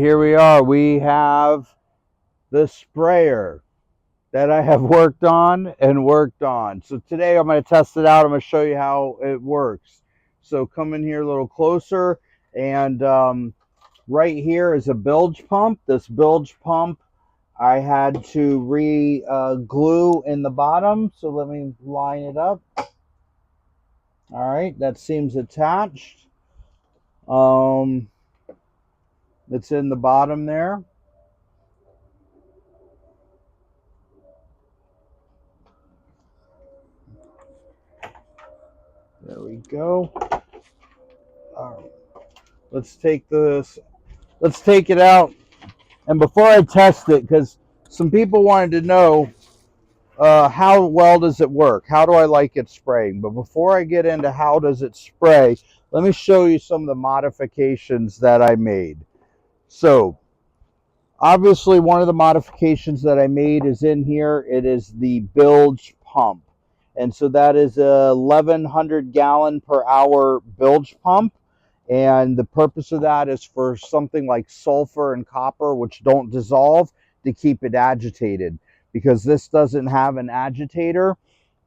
here we are. We have the sprayer that I have worked on and worked on. So today I'm going to test it out. I'm going to show you how it works. So come in here a little closer, and right here is a bilge pump. This bilge pump I had to glue in the bottom. So let me line it up. All right, that seems attached. It's in the bottom there. There we go. All right. Let's take it out. And before I test it, because some people wanted to know how well does it work? How do I like it spraying? But before I get into how does it spray, let me show you some of the modifications that I made. So obviously one of the modifications that I made is in here. It is the bilge pump. And so that is a 1,100 gallon per hour bilge pump. And the purpose of that is for something like sulfur and copper, which don't dissolve, to keep it agitated. Because this doesn't have an agitator,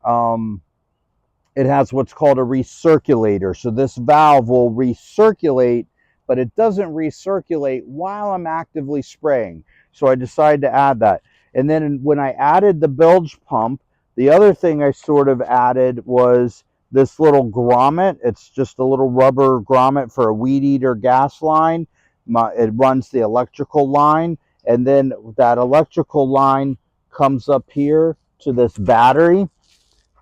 it has what's called a recirculator. So this valve will recirculate, but it doesn't recirculate while I'm actively spraying. So I decided to add that. And then when I added the bilge pump, the other thing I sort of added was this little grommet. It's just a little rubber grommet for a weed eater gas line. It runs the electrical line, and then that electrical line comes up here to this battery.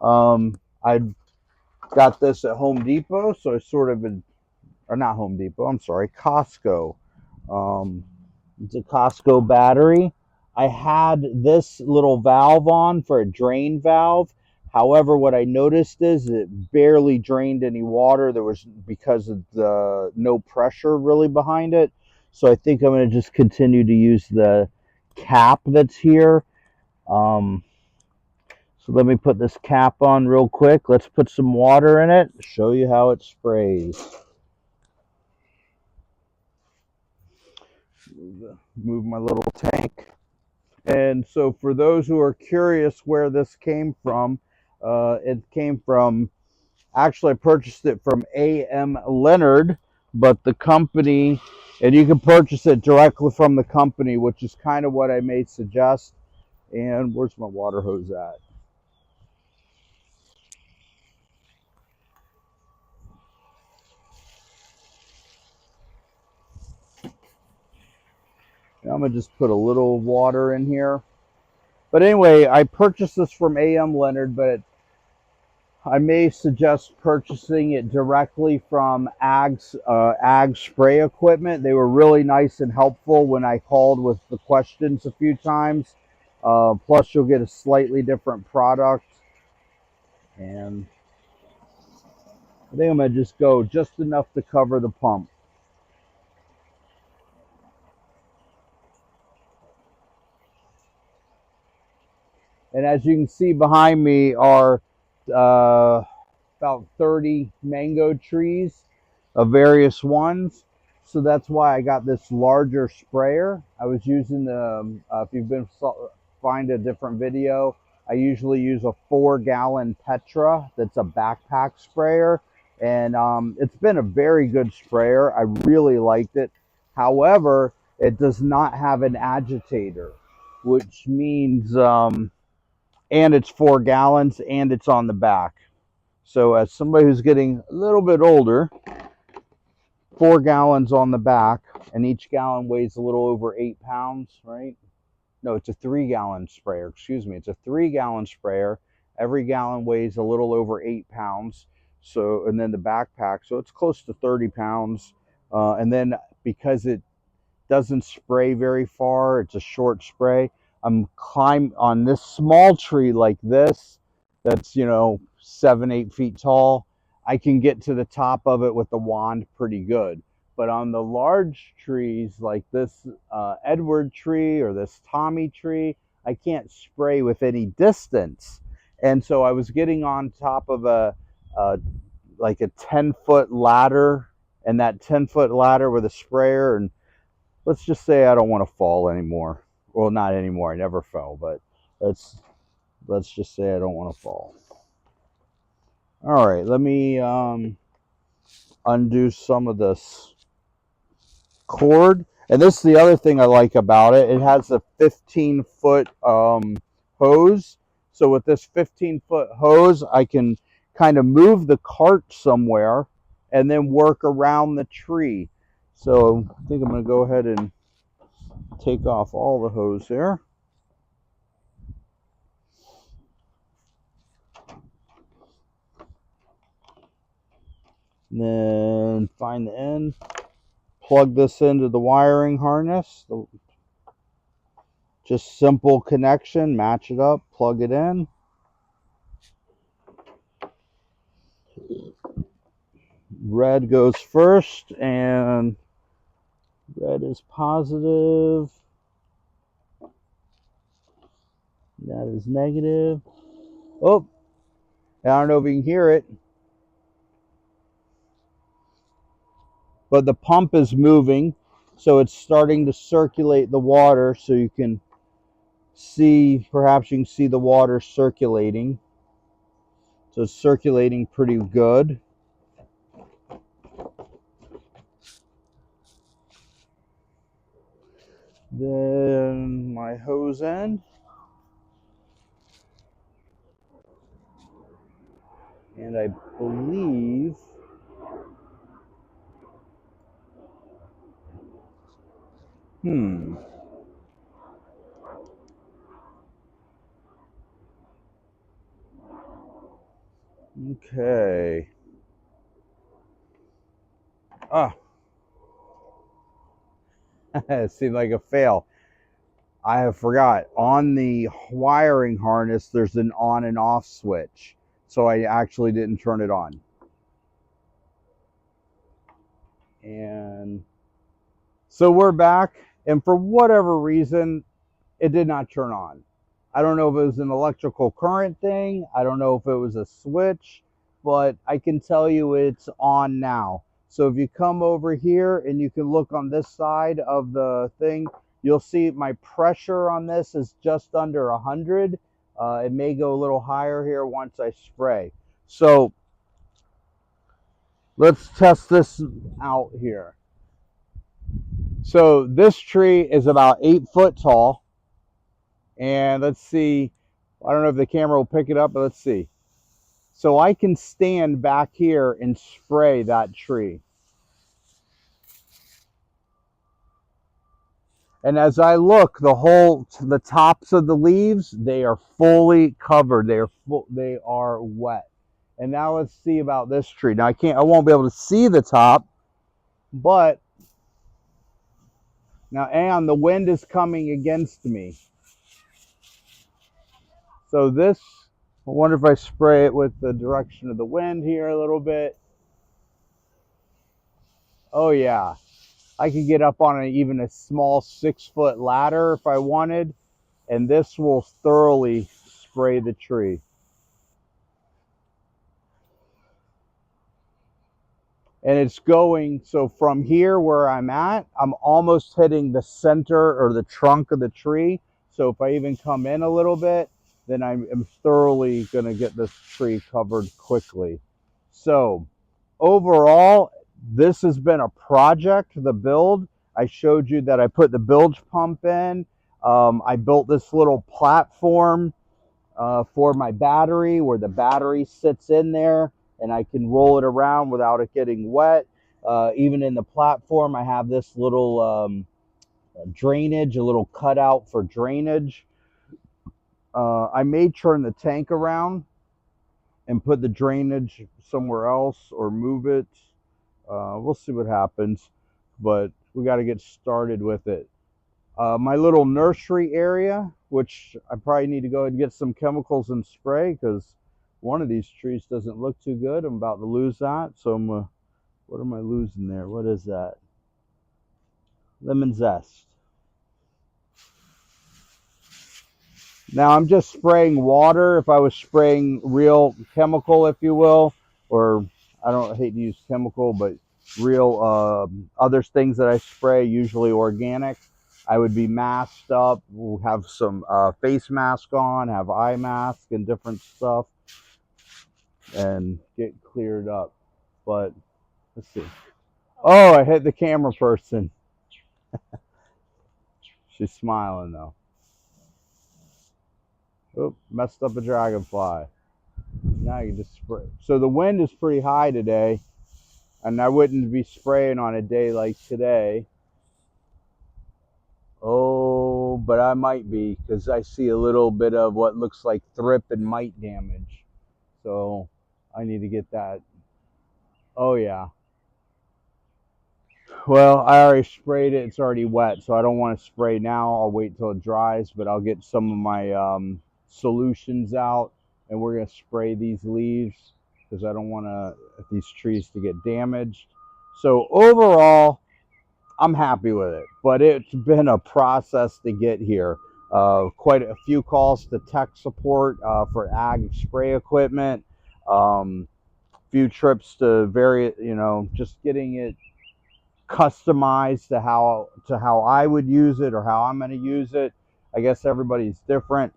I got this at Home Depot, so I sort of been, or not Home Depot, I'm sorry, Costco. It's a Costco battery. I had this little valve on for a drain valve. However, what I noticed is it barely drained any water. There was, because of the no pressure really behind it. So I think I'm going to just continue to use the cap that's here. So let me put this cap on real quick. Let's put some water in it, show you how it sprays. Move my little tank. And so for those who are curious where this came from, it came from, actually I purchased it from A.M. Leonard, but the company, and you can purchase it directly from the company, which is kind of what I may suggest. And where's my water hose at? I'm going to just put a little water in here. But anyway, I purchased this from A.M. Leonard, but I may suggest purchasing it directly from Ag Spray Equipment. They were really nice and helpful when I called with the questions a few times. Plus, you'll get a slightly different product. And I think I'm going to just go just enough to cover the pump. And as you can see behind me are about 30 mango trees of various ones. So that's why I got this larger sprayer. I was using the, if you've been find a different video, I usually use a 4-gallon Petra that's a backpack sprayer. And it's been a very good sprayer. I really liked it. However, it does not have an agitator, which means and it's 4 gallons and it's on the back. So as somebody who's getting a little bit older, 4 gallons on the back, and each gallon weighs a little over 8 pounds, right? No, it's a 3-gallon sprayer, excuse me. It's a 3-gallon sprayer. Every gallon weighs a little over 8 pounds. So, and then the backpack, so it's close to 30 pounds. And then because it doesn't spray very far, it's a short spray. I'm climbing on this small tree like this, that's, 7-8 feet tall. I can get to the top of it with the wand pretty good. But on the large trees like this Edward tree or this Tommy tree, I can't spray with any distance. And so I was getting on top of like a 10-foot ladder, and that 10-foot ladder with a sprayer, and let's just say I don't want to fall anymore. Well, not anymore. I never fell, but let's just say I don't want to fall. All right, let me undo some of this cord. And this is the other thing I like about it. It has a 15-foot hose. So with this 15-foot hose, I can kind of move the cart somewhere and then work around the tree. So I think I'm going to go ahead and take off all the hose there. And then find the end, plug this into the wiring harness. Just simple connection, match it up, plug it in. Red goes first, and red is positive. That is negative. Oh, I don't know if you can hear it, but the pump is moving, so it's starting to circulate the water, so you can see, perhaps you can see the water circulating. So it's circulating pretty good. Then my hose end. And I believe okay. It seemed like a fail. I have forgot. On the wiring harness, there's an on and off switch. So I actually didn't turn it on. And so we're back. And for whatever reason, it did not turn on. I don't know if it was an electrical current thing. I don't know if it was a switch. But I can tell you it's on now. So if you come over here and you can look on this side of the thing, you'll see my pressure on this is just under 100. It may go a little higher here once I spray. So let's test this out here. So this tree is about 8 foot tall. And let's see, I don't know if the camera will pick it up, but let's see. So I can stand back here and spray that tree. And as I look, the tops of the leaves, they are fully covered. They are wet. And now let's see about this tree. Now I won't be able to see the top, but now, and the wind is coming against me. So this, I wonder if I spray it with the direction of the wind here a little bit. Oh yeah. I could get up on even a small 6-foot ladder if I wanted, and this will thoroughly spray the tree. And it's going, so from here where I'm at, I'm almost hitting the center or the trunk of the tree. So if I even come in a little bit, then I'm thoroughly going to get this tree covered quickly. So overall, this has been a project, the build. I showed you that I put the bilge pump in. I built this little platform for my battery where the battery sits in there and I can roll it around without it getting wet. Even in the platform, I have this little drainage, a little cutout for drainage. I may turn the tank around and put the drainage somewhere else or move it. We'll see what happens, but we got to get started with it. My little nursery area, which I probably need to go ahead and get some chemicals and spray because one of these trees doesn't look too good. I'm about to lose that. So what am I losing there? What is that? Lemon zest. Now I'm just spraying water. If I was spraying real chemical, if you will, or I don't hate to use chemical, but real other things that I spray, usually organic, I would be masked up, we'll have some face mask on, have eye mask and different stuff, and get cleared up. But let's see. Oh, I hit the camera person. She's smiling though. Oop, messed up a dragonfly. Now you just spray. So the wind is pretty high today, and I wouldn't be spraying on a day like today. Oh, but I might be, because I see a little bit of what looks like thrip and mite damage. So I need to get that. Oh, yeah. Well, I already sprayed it. It's already wet, so I don't want to spray now. I'll wait till it dries, but I'll get some of my solutions out, and we're going to spray these leaves because I don't want these trees to get damaged. So overall, I'm happy with it, but it's been a process to get here. Quite a few calls to tech support for ag spray equipment. Few trips to just getting it customized to how I would use it or how I'm going to use it. I guess everybody's different.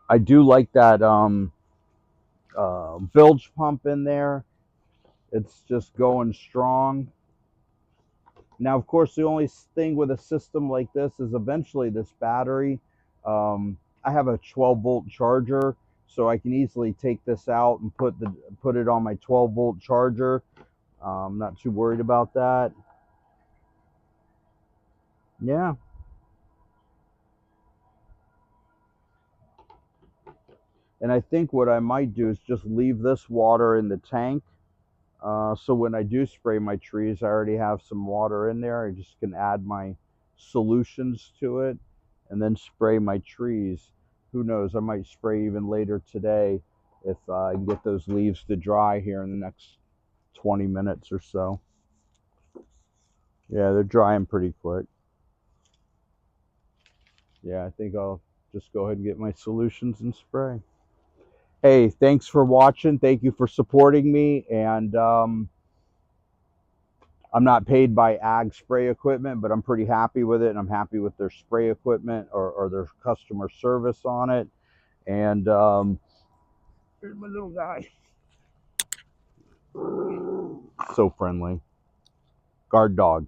I do like that bilge pump in there. It's just going strong. Now, of course, the only thing with a system like this is eventually this battery. I have a 12-volt charger, so I can easily take this out and put it on my 12-volt charger. I'm not too worried about that. Yeah. And I think what I might do is just leave this water in the tank. So when I do spray my trees, I already have some water in there. I just can add my solutions to it and then spray my trees. Who knows? I might spray even later today if I can get those leaves to dry here in the next 20 minutes or so. Yeah, they're drying pretty quick. Yeah, I think I'll just go ahead and get my solutions and spray. Hey, thanks for watching. Thank you for supporting me. And I'm not paid by Ag Spray Equipment, but I'm pretty happy with it, and I'm happy with their spray equipment or their customer service on it. And here's my little guy. So friendly. Guard dog.